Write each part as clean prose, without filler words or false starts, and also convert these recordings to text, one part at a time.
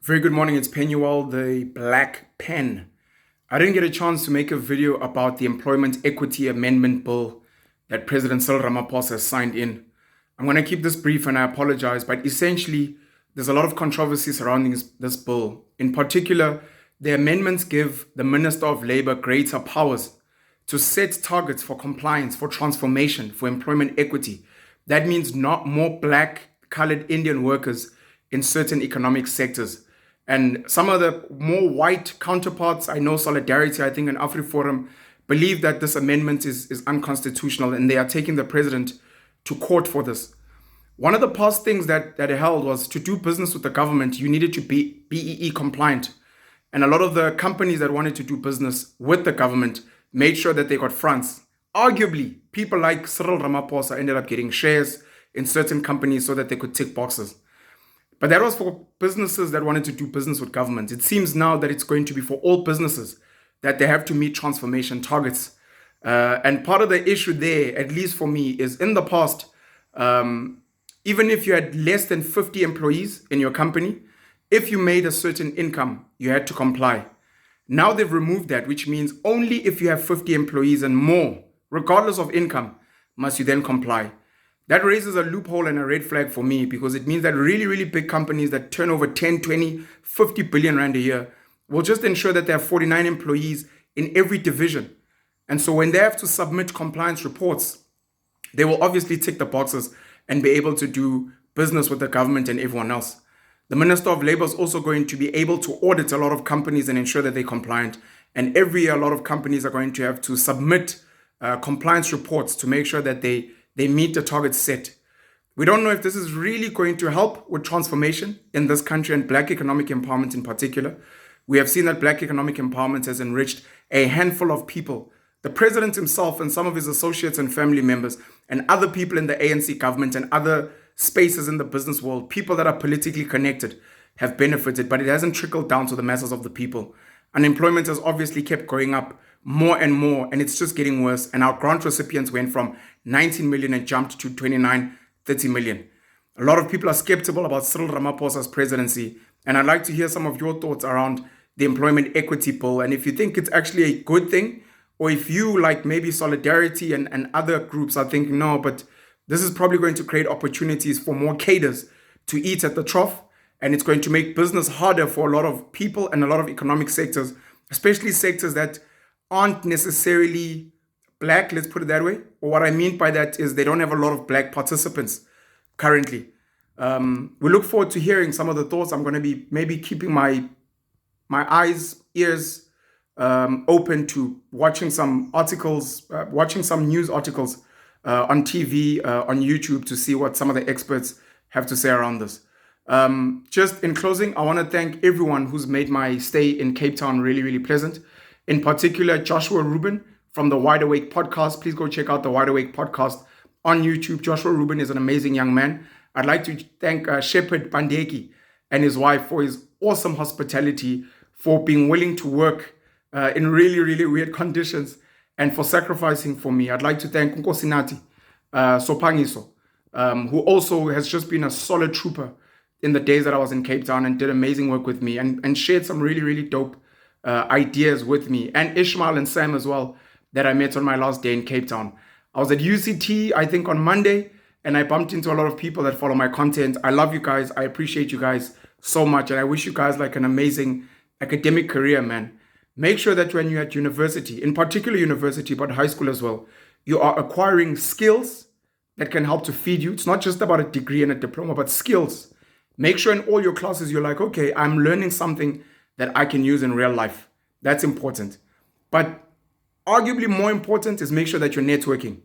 Very good morning. It's Penuel, the Black Pen. I didn't get a chance to make a video about the Employment Equity Amendment Bill that President Cyril Ramaphosa has signed in. I'm going to keep this brief and I apologize, but essentially, there's a lot of controversy surrounding this bill. In particular, the amendments give the Minister of Labour greater powers to set targets for compliance, for transformation, for employment equity. That means not more black, colored Indian workers in certain economic sectors. And some of the more white counterparts, I know Solidariteit, I think, and AfriForum, believe that this amendment is unconstitutional and they are taking the president to court for this. One of the past things that it held was to do business with the government, you needed to be BEE compliant. And a lot of the companies that wanted to do business with the government made sure that they got fronts. Arguably, people like Cyril Ramaphosa ended up getting shares in certain companies so that they could tick boxes. But that was for businesses that wanted to do business with government. It seems now that it's going to be for all businesses that they have to meet transformation targets. And part of the issue there, at least for me, is in the past, even if you had less than 50 employees in your company, if you made a certain income, you had to comply. Now they've removed that, which means only if you have 50 employees and more, regardless of income, must you then comply. That raises a loophole and a red flag for me because it means that really, really big companies that turn over 10, 20, 50 billion rand a year will just ensure that they have 49 employees in every division. And so when they have to submit compliance reports, they will obviously tick the boxes and be able to do business with the government and everyone else. The Minister of Labour is also going to be able to audit a lot of companies and ensure that they're compliant. And every year, a lot of companies are going to have to submit compliance reports to make sure that they meet the targets set. We don't know if this is really going to help with transformation in this country and black economic empowerment in particular. We have seen that black economic empowerment has enriched a handful of people. The president himself and some of his associates and family members and other people in the ANC government and other spaces in the business world, people that are politically connected, have benefited, but it hasn't trickled down to the masses of the people. Unemployment has obviously kept going up more and more, and it's just getting worse. And our grant recipients went from 19 million and jumped to 29, 30 million. A lot of people are skeptical about Cyril Ramaphosa's presidency, and I'd like to hear some of your thoughts around the employment equity bill, and if you think it's actually a good thing, or if you, like maybe Solidarity and other groups, are thinking, no, but this is probably going to create opportunities for more cadres to eat at the trough, and it's going to make business harder for a lot of people and a lot of economic sectors, especially sectors that aren't necessarily black, let's put it that way. Or what I mean by that is they don't have a lot of black participants currently. We look forward to hearing some of the thoughts. I'm going to be maybe keeping my eyes, ears open to watching some articles, watching some news articles on TV, on YouTube to see what some of the experts have to say around this. Just in closing, I want to thank everyone who's made my stay in Cape Town really, really pleasant. In particular, Joshua Rubin from the Wide Awake podcast. Please go check out the Wide Awake podcast on YouTube. Joshua Rubin is an amazing young man. I'd like to thank Shepherd Bandeki and his wife for his awesome hospitality, for being willing to work in really, really weird conditions, and for sacrificing for me. I'd like to thank Unconstitutional Sopangiso, who also has just been a solid trooper in the days that I was in Cape Town and did amazing work with me and shared some really, really dope ideas with me, and Ishmael and Sam as well, that I met on my last day in Cape Town. I was at UCT, I think on Monday, and I bumped into a lot of people that follow my content. I love you guys. I appreciate you guys so much. And I wish you guys like an amazing academic career, man. Make sure that when you're at university, in particular university, but high school as well, you are acquiring skills that can help to feed you. It's not just about a degree and a diploma, but skills. Make sure in all your classes, you're like, okay, I'm learning something that I can use in real life. That's important. But arguably more important is make sure that you're networking.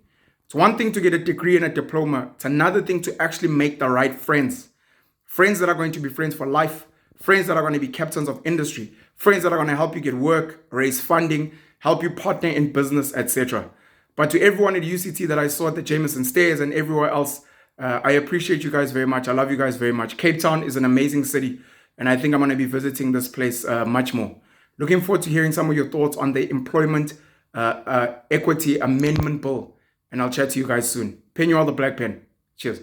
It's one thing to get a degree and a diploma. It's another thing to actually make the right friends. Friends that are going to be friends for life. Friends that are going to be captains of industry. Friends that are going to help you get work, raise funding, help you partner in business, etc. But to everyone at UCT that I saw at the Jameson Stairs and everywhere else, I appreciate you guys very much. I love you guys very much. Cape Town is an amazing city, and I think I'm going to be visiting this place much more. Looking forward to hearing some of your thoughts on the Employment Equity Amendment Bill, and I'll chat to you guys soon. Penuel the Black Pen. Cheers.